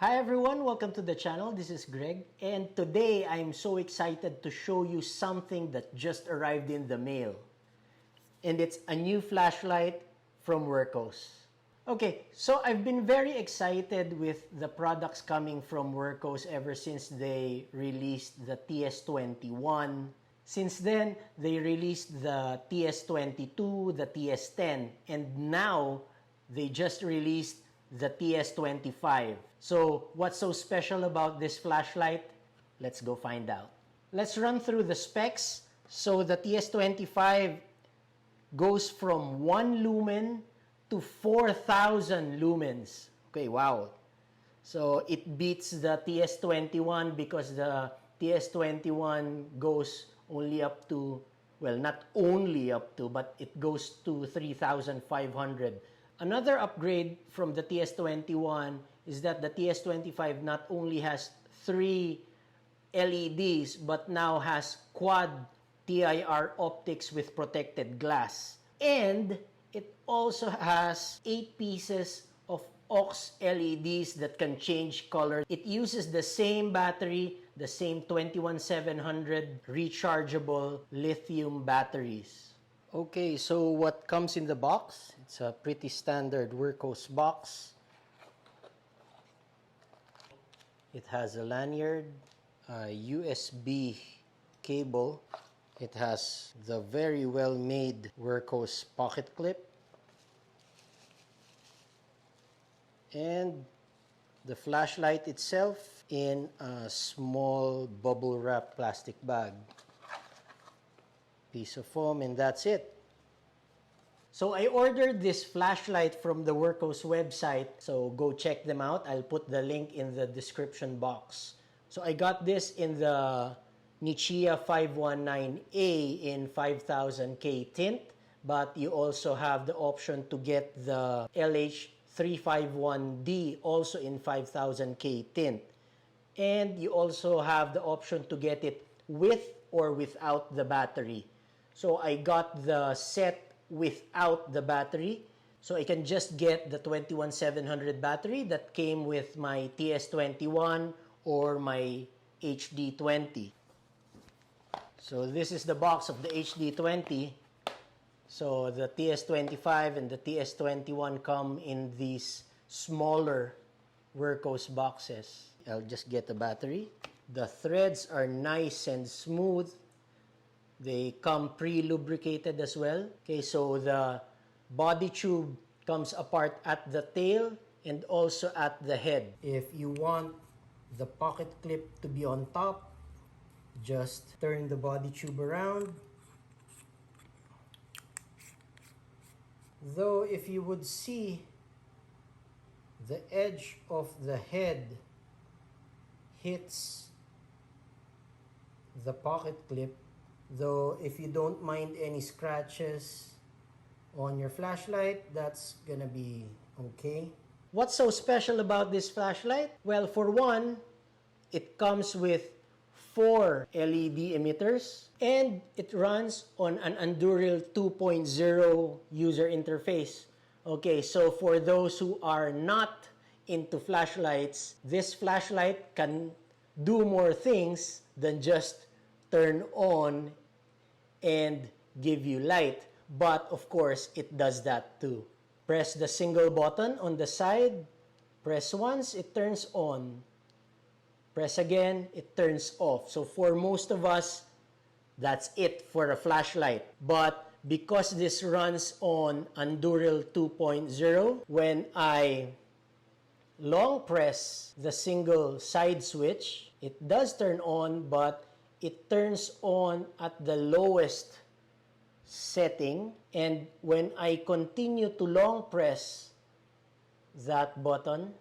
Hi everyone, welcome to the channel. This is Greg, and today I'm so excited to show you something that just arrived in the mail. And it's a new flashlight from Wurkkos. Okay, so I've been very excited with the products coming from Wurkkos ever since they released the TS21. Since then, they released the TS22, the TS10, and now they just released the TS25. So what's so special about this flashlight? Let's go find out. Let's run through the specs. So the TS25 goes from 1 lumen to 4,000 lumens. Okay, wow. So it beats the TS21 because the TS21 goes only up to, well, not only up to, but it goes to 3,500. Another upgrade from the TS21 is that the TS25 not only has 3 LEDs, but now has Quad TIR Optics with protected glass. And it also has 8 pieces of AUX LEDs that can change color. It uses the same battery, the same 21700 rechargeable lithium batteries. Okay, so what comes in the box? It's a pretty standard Wurkkos box. It has a lanyard, a USB cable. It has the very well-made Wurkkos pocket clip. And the flashlight itself in a small bubble wrap plastic bag. Piece of foam, and that's it. So I ordered this flashlight from the Wurkkos website, so go check them out. I'll put the link in the description box. So I got this in the Nichia 519A in 5000K tint, but you also have the option to get the LH351D also in 5000K tint. And you also have the option to get it with or without the battery. So I got the set without the battery. So I can just get the 21700 battery that came with my TS21 or my HD20. So this is the box of the HD20. So the TS25 and the TS21 come in these smaller Wurkkos boxes. I'll just get the battery. The threads are nice and smooth. They come pre-lubricated as well. Okay, so the body tube comes apart at the tail and also at the head. If you want the pocket clip to be on top, just turn the body tube around. Though if you would see, the edge of the head hits the pocket clip. Though if you don't mind any scratches on your flashlight, that's gonna be okay. What's so special about this flashlight? Well, for one, it comes with 4 LED emitters, and it runs on an Anduril 2.0 user interface. Okay, so for those who are not into flashlights, this flashlight can do more things than just turn on and give you light. But of course, it does that too. Press the single button on the side. Press once, it turns on. Press again, it turns off. So for most of us, that's it for a flashlight. But because this runs on Anduril 2.0, when I long press the single side switch, it does turn on, but it turns on at the lowest setting. And when I continue to long press that button,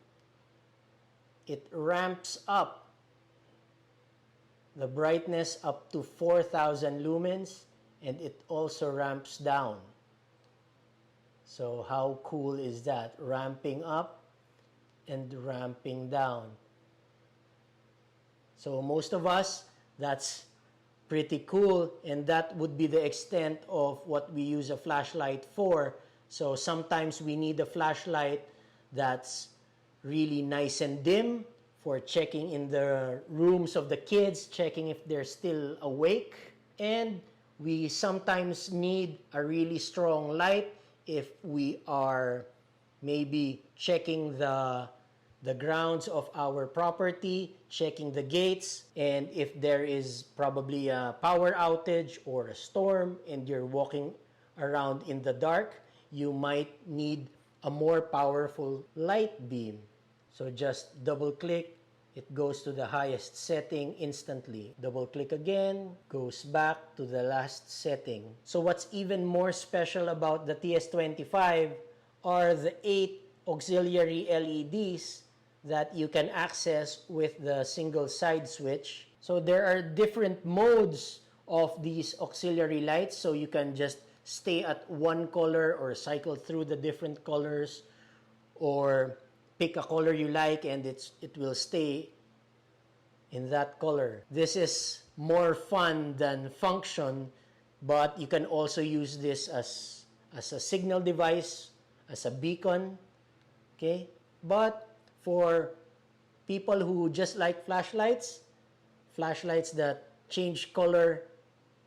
it ramps up the brightness up to 4,000 lumens, and it also ramps down. So how cool is that? Ramping up and ramping down. So most of us, that's pretty cool, and that would be the extent of what we use a flashlight for. So sometimes we need a flashlight that's really nice and dim for checking in the rooms of the kids, checking if they're still awake. And we sometimes need a really strong light if we are maybe checking the grounds of our property, checking the gates, and if there is probably a power outage or a storm and you're walking around in the dark, you might need a more powerful light beam. So just double click, it goes to the highest setting instantly. Double click again, goes back to the last setting. So what's even more special about the TS25 are the 8 auxiliary LEDs that you can access with the single side switch. So there are different modes of these auxiliary lights, so you can just stay at one color or cycle through the different colors, or pick a color you like and it will stay in that color. This is more fun than function, but you can also use this as a signal device, as a beacon, okay? But for people who just like flashlights that change color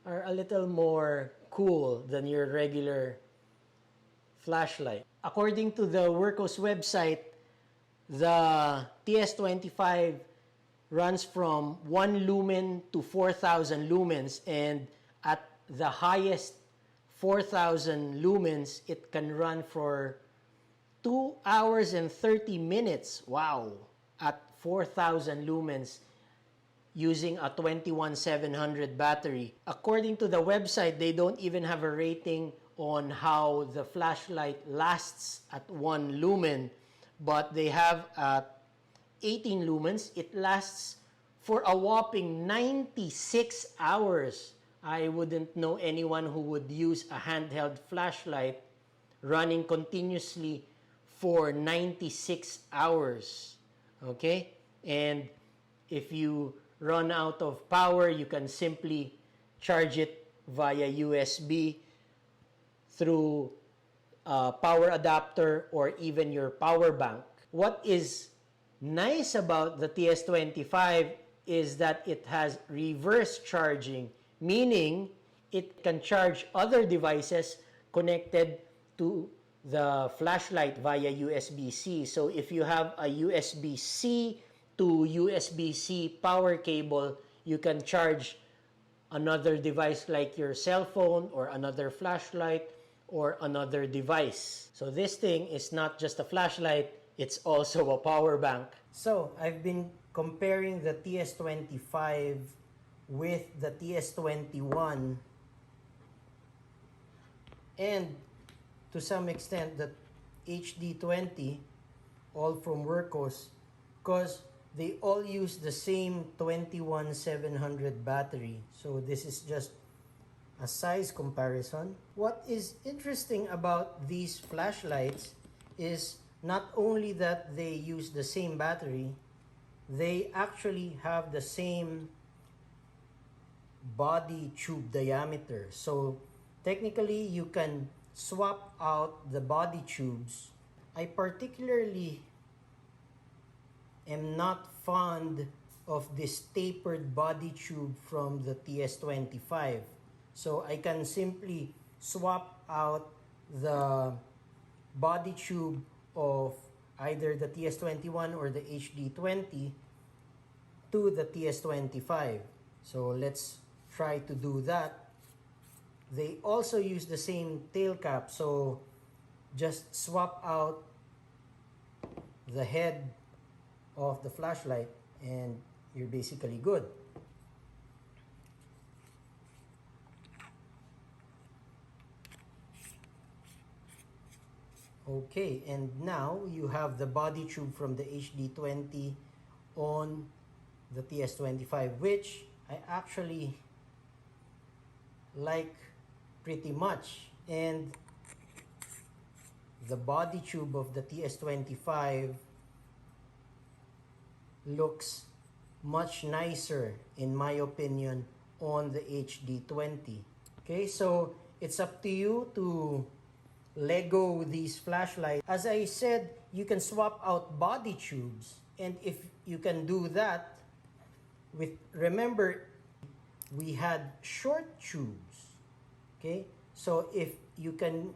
are a little more cool than your regular flashlight. According to the Wurkkos website, the TS25 runs from 1 lumen to 4,000 lumens, and at the highest 4,000 lumens, it can run for 2 hours and 30 minutes. Wow! At 4,000 lumens using a 21700 battery. According to the website, they don't even have a rating on how the flashlight lasts at 1 lumen, but they have at 18 lumens, it lasts for a whopping 96 hours. I wouldn't know anyone who would use a handheld flashlight running continuously for 96 hours. Okay? And if you run out of power, you can simply charge it via USB through a power adapter or even your power bank. What is nice about the TS25 is that it has reverse charging, meaning it can charge other devices connected to the flashlight via USB-C. So if you have a USB-C to USB-C power cable, you can charge another device like your cell phone or another flashlight or another device. So this thing is not just a flashlight, it's also a power bank. So I've been comparing the TS25 with the TS21 and to some extent the HD20, all from Wurkkos, because they all use the same 21700 battery. So this is just a size comparison. What is interesting about these flashlights is not only that they use the same battery, they actually have the same body tube diameter. So technically you can swap out the body tubes. I particularly am not fond of this tapered body tube from the TS25. So I can simply swap out the body tube of either the TS21 or the HD20 to the TS25. So let's try to do that. They also use the same tail cap, so just swap out the head of the flashlight and you're basically good. Okay, and now you have the body tube from the HD20 on the TS25, which I actually like pretty much. And the body tube of the TS25 looks much nicer, in my opinion, on the HD20. Okay, so it's up to you to Lego these flashlights. As I said, you can swap out body tubes, and if you can do that with, remember, we had short tubes, okay? So if you can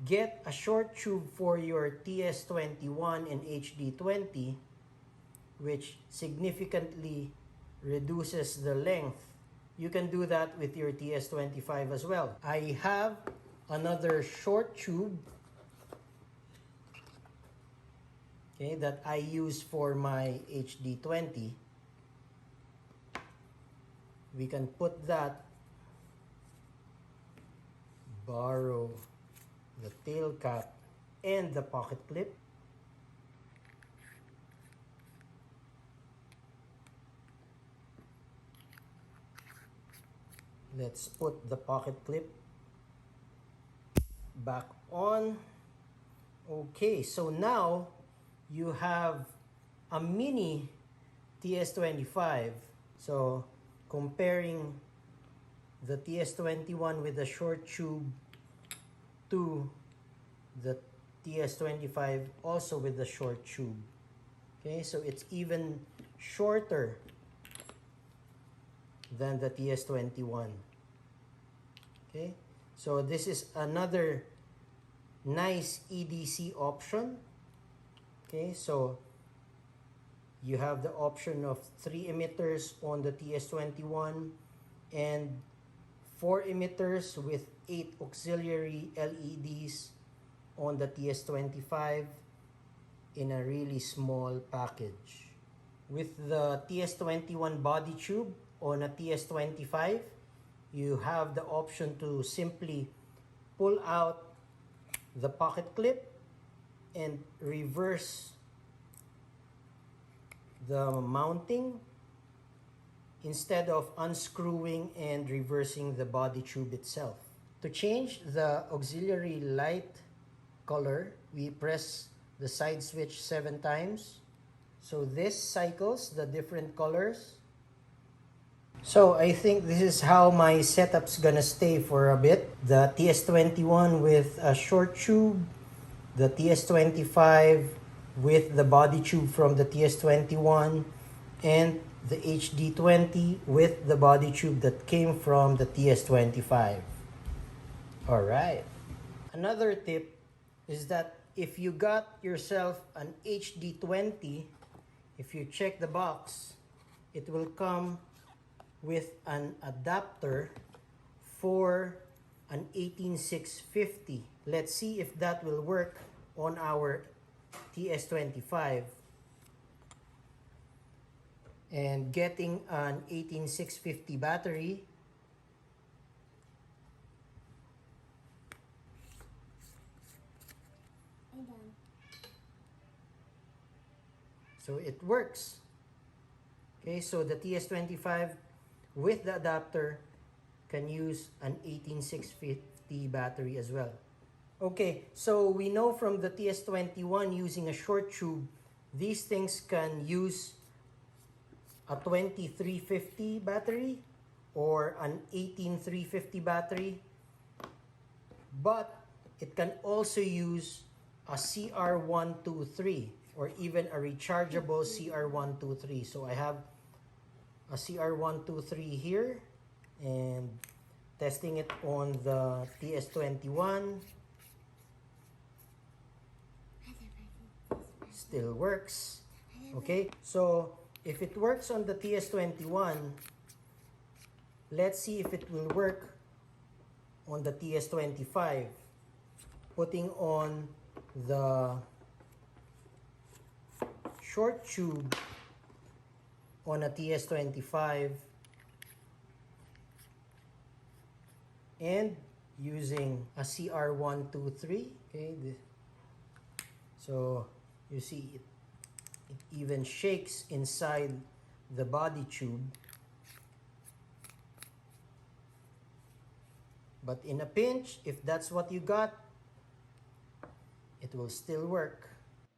get a short tube for your TS21 and HD20, which significantly reduces the length, you can do that with your TS25 as well. I have another short tube, okay, that I use for my HD20. We can put that, borrow the tail cap and the pocket clip. Let's put the pocket clip back on. Okay, so now you have a mini TS25. So comparing the TS21 with the short tube to the TS25 also with the short tube. Okay, so it's even shorter than the TS21. Okay, so this is another nice EDC option. Okay, so you have the option of 3 emitters on the TS21 and 4 emitters with 8 auxiliary LEDs on the TS25 in a really small package. With the TS21 body tube on a TS25, you have the option to simply pull out the pocket clip and reverse the mounting instead of unscrewing and reversing the body tube itself. To change the auxiliary light color, we press the side switch 7 times. So this cycles the different colors. So I think this is how my setup's gonna stay for a bit. The TS21 with a short tube, the TS25 with the body tube from the TS21, and the HD20 with the body tube that came from the TS25. Alright. Another tip is that if you got yourself an HD20, if you check the box, it will come with an adapter for an 18650. Let's see if that will work on our TS25. And getting an 18650 battery, so it works. Okay, so the TS25 with the adapter can use an 18650 battery as well. Okay, so we know from the TS21 using a short tube, these things can use a 2350 battery or an 18350 battery, but it can also use a CR123 or even a rechargeable CR123. So I have a CR123 here and testing it on the TS21. Still works. Okay, so if it works on the TS21, let's see if it will work on the TS25. Putting on the short tube on a TS25 and using a CR123. Okay, so you see it even shakes inside the body tube, but in a pinch, if that's what you got, it will still work.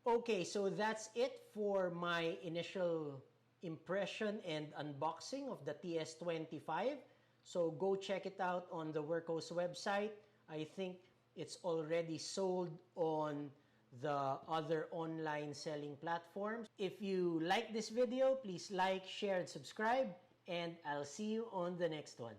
Okay, so that's it for my initial impression and unboxing of the TS25. So go check it out on the Wurkkos website. I think It's already sold on the other online selling platforms. If you like this video, please like, share, and subscribe, and I'll see you on the next one.